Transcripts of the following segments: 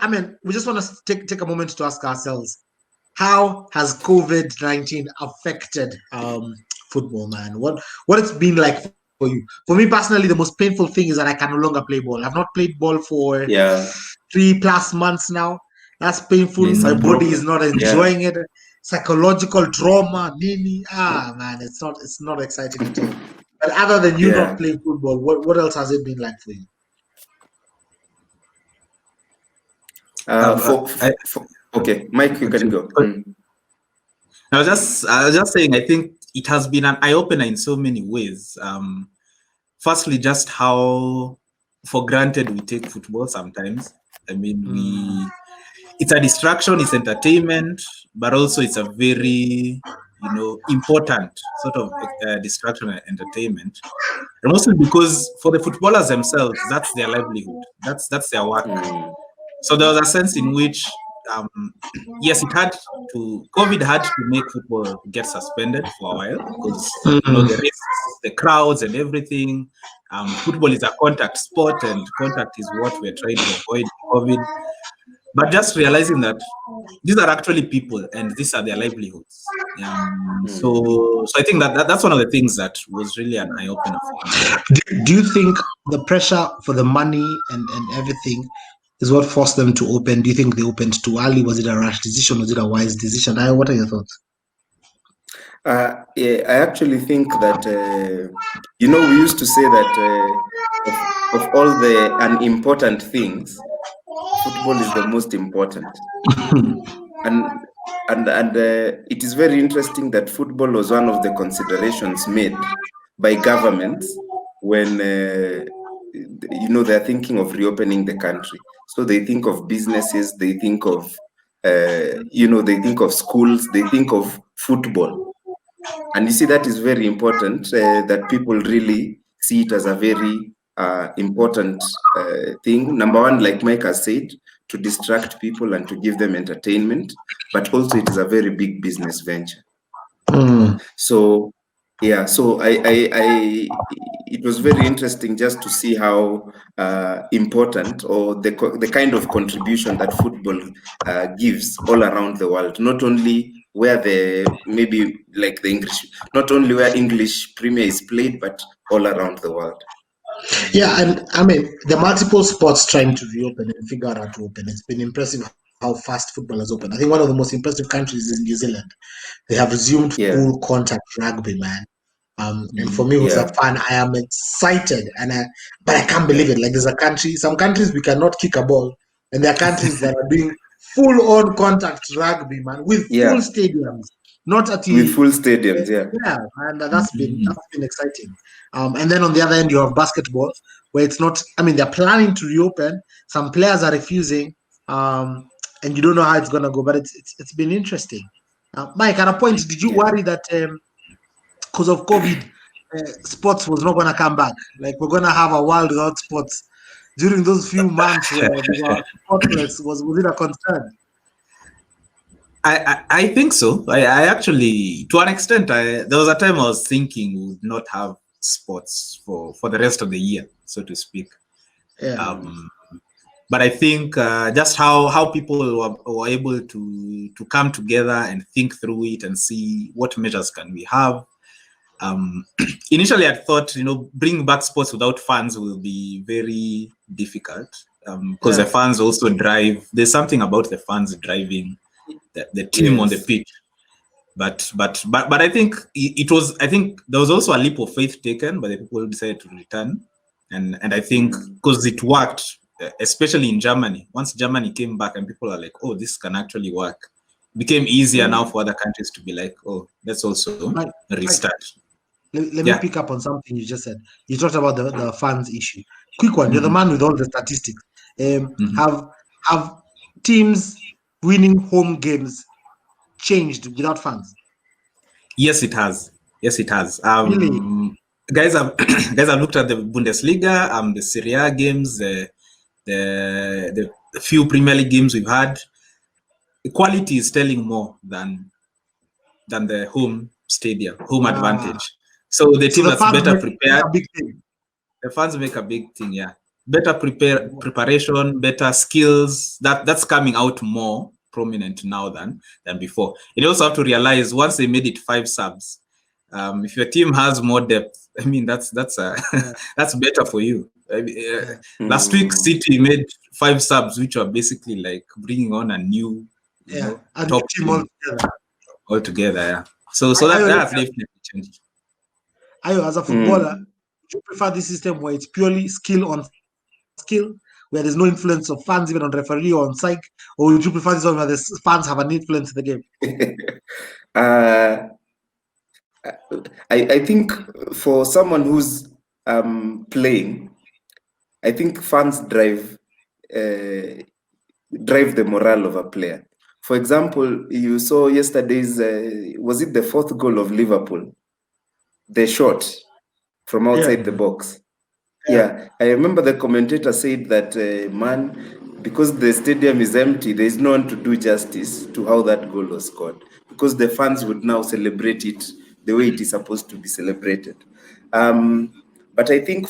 I mean, we just want to take a moment to ask ourselves, how has COVID-19 affected football, man? What it's been like for you? For me personally, the most painful thing is that I can no longer play ball. I've not played ball for Yeah, 3+ months now. That's painful. it's My a body is problem. not Yeah. enjoying it. Psychological trauma, nini. Man, it's not exciting at all. But other than you not Yeah. playing football, what else has it been like for you? Uh, Um, for, I, for okay, Mike, you can okay. go. I was just saying, I think it has been an eye opener in so many ways. Firstly, just how for granted we take football sometimes. I mean, it's a distraction, it's entertainment, but also it's a very, important sort of distraction and entertainment. And also because for the footballers themselves, that's their livelihood. That's their work. So there was a sense in which, yes, COVID had to make football get suspended for a while because, the risks, the crowds and everything. Football is a contact sport and contact is what we're trying to avoid in COVID. But just realizing that these are actually people and these are their livelihoods. So I think that's one of the things that was really an eye opener for me. Do you think the pressure for the money and everything is what forced them to open? Do you think they opened too early? Was it a rash decision? Was it a wise decision? What are your thoughts? Yeah, I actually think that we used to say that of all the unimportant things, football is the most important, and it is very interesting that football was one of the considerations made by governments when they're thinking of reopening the country. So they think of businesses, they think of they think of schools, they think of football. And you see, that is very important, that people really see it as a very important thing. Number one, like Mike has said, to distract people and to give them entertainment, but also it is a very big business venture. So yeah, so it was very interesting just to see how important or the kind of contribution that football gives all around the world, not only where not only where English Premier is played, but all around the world. Yeah, and I mean, the multiple sports trying to reopen and figure out how to open. It's been impressive how fast football has opened. I think one of the most impressive countries is New Zealand. They have resumed full contact rugby, man. And for me, who's a fan, I am excited, but I can't believe it. Like, there's some countries we cannot kick a ball, and there are countries that are doing full-on contact rugby, man, with full stadiums, not at with full stadiums, yeah, and that's been exciting. And then on the other end, you have basketball, where it's not. I mean, they're planning to reopen. Some players are refusing, and you don't know how it's gonna go. But it's been interesting. Mike, at a point, did you worry that because of COVID, sports was not going to come back? Like, we're going to have a world without sports during those few months where we were sportless. Was it a concern? I think so. I actually, to an extent, there was a time I was thinking we would not have sports for the rest of the year, so to speak. Yeah. But I think just how people were able to come together and think through it and see what measures can we have. Initially, I thought, bringing back sports without fans will be very difficult because the fans also drive. There's something about the fans driving the team on the pitch. But I think it was. I think there was also a leap of faith taken by the people who decided to return, and I think because it worked, especially in Germany. Once Germany came back and people are like, "Oh, this can actually work," it became easier now for other countries to be like, "Oh, let's also restart." Let me pick up on something you just said. You talked about the fans issue. Quick one. You're the man with all the statistics. Have teams winning home games changed without fans? Yes, it has. Really? Guys have looked at the Bundesliga, the Serie A games, the few Premier League games we've had. The quality is telling more than the home advantage. So the team that's better prepared. A big thing. The fans make a big thing, yeah. better preparation, better skills. That's coming out more prominent now than before. You also have to realize once they made it 5 subs, if your team has more depth, I mean that's that's better for you. Last week City made 5 subs, which are basically like bringing on a new, top team altogether. Yeah. So that's definitely changed. As a footballer, would you prefer this system where it's purely skill on skill, where there's no influence of fans even on referee or on psych, or would you prefer this one where the fans have an influence in the game? I think for someone who's playing, I think fans drive the morale of a player. For example, you saw yesterday's, was it the 4th goal of Liverpool? The shot from outside the box. Yeah, I remember the commentator said that, man, because the stadium is empty, there is no one to do justice to how that goal was scored, because the fans would now celebrate it the way it is supposed to be celebrated. But I think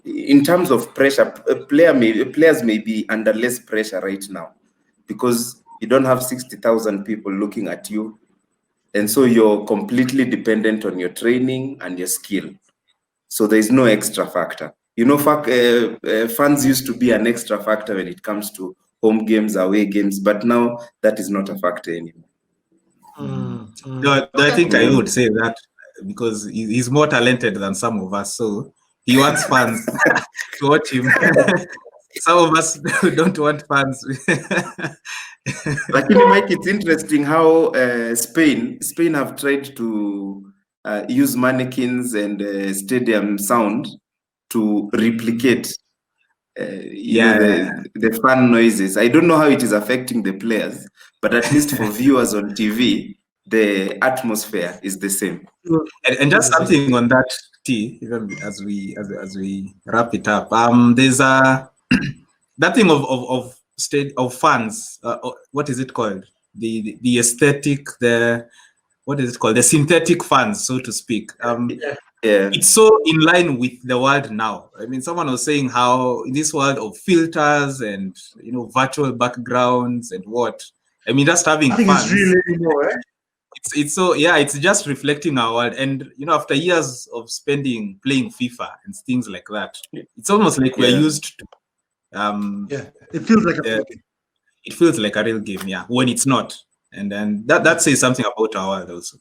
in terms of pressure, players may be under less pressure right now, because you don't have 60,000 people looking at you. And so you're completely dependent on your training and your skill. So there's no extra factor. Fans used to be an extra factor when it comes to home games, away games, but now that is not a factor anymore. No, I think I would say that because he's more talented than some of us, so he wants fans to watch him. Some of us don't want fans. Lakini Mike, it's interesting how Spain have tried to use mannequins and stadium sound to replicate the fan noises. I don't know how it is affecting the players, but at least for viewers on TV, the atmosphere is the same. And just something on that, even as we wrap it up, there's that thing of fans. What is it called? The aesthetic, what is it called? The synthetic fans, so to speak. It's so in line with the world now. I mean, someone was saying how in this world of filters and virtual backgrounds and what. I mean, just having fans. It's really more, eh? It's so it's just reflecting our world. And after years of playing FIFA and things like that, it's almost like we're used to. It feels like it feels like a real game, when it's not. And then that says something about our world also.